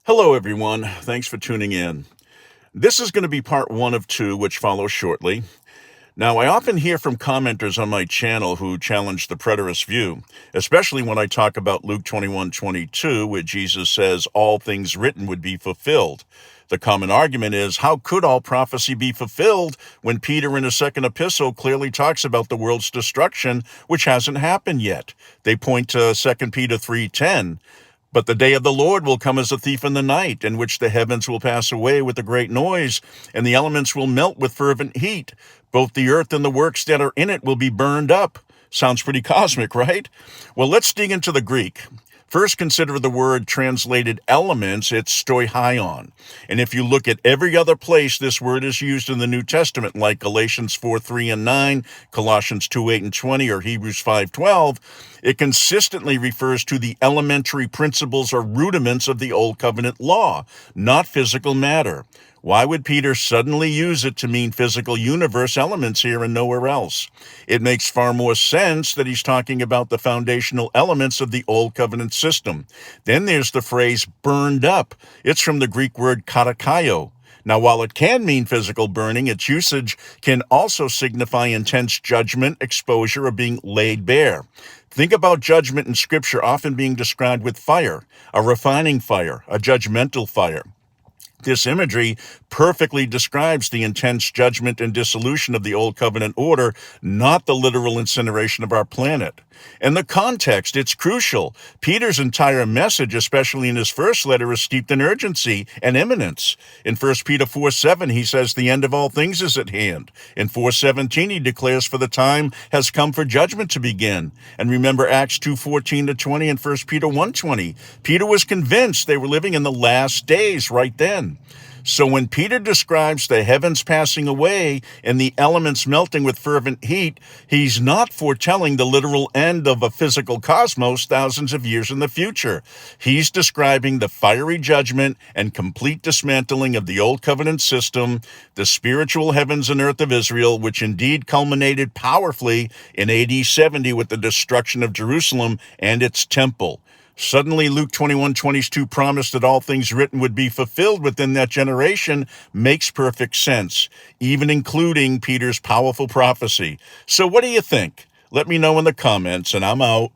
Hello, everyone. Thanks for tuning in. This is going to be part one of two, which follows shortly. Now, I often hear from commenters on my channel who challenge the preterist view, especially when I talk about Luke 21:22, where Jesus says all things written would be fulfilled. The common argument is, how could all prophecy be fulfilled when Peter in his second epistle clearly talks about the world's destruction, which hasn't happened yet? They point to 2 Peter 3:10. But the day of the Lord will come as a thief in the night, in which the heavens will pass away with a great noise, and the elements will melt with fervent heat. Both the earth and the works that are in it will be burned up. Sounds pretty cosmic, right? Well, let's dig into the Greek. First, consider the word translated elements. It's stoichaion. And if you look at every other place this word is used in the New Testament, like Galatians 4:3 and 9, Colossians 2:8 and 20, or Hebrews 5:12, it consistently refers to the elementary principles or rudiments of the Old Covenant law, not physical matter. Why would Peter suddenly use it to mean physical universe elements here and nowhere else? It makes far more sense that he's talking about the foundational elements of the Old Covenant system. Then there's the phrase burned up. It's from the Greek word katakaio. Now, while it can mean physical burning, its usage can also signify intense judgment, exposure, or being laid bare. Think about judgment in Scripture often being described with fire, a refining fire, a judgmental fire. This imagery perfectly describes the intense judgment and dissolution of the Old Covenant order, not the literal incineration of our planet. And the context, it's crucial. Peter's entire message, especially in his first letter, is steeped in urgency and imminence. In 1 Peter 4:7, he says the end of all things is at hand. In 4:17, he declares for the time has come for judgment to begin. And remember Acts 2:14 to 20 and 1 Peter 1:20. Peter was convinced they were living in the last days right then. So when Peter describes the heavens passing away and the elements melting with fervent heat, he's not foretelling the literal end of a physical cosmos thousands of years in the future. He's describing the fiery judgment and complete dismantling of the Old Covenant system, the spiritual heavens and earth of Israel, which indeed culminated powerfully in AD 70 with the destruction of Jerusalem and its temple. Suddenly, Luke 21:22 promised that all things written would be fulfilled within that generation makes perfect sense, even including Peter's powerful prophecy. So what do you think? Let me know in the comments, and I'm out.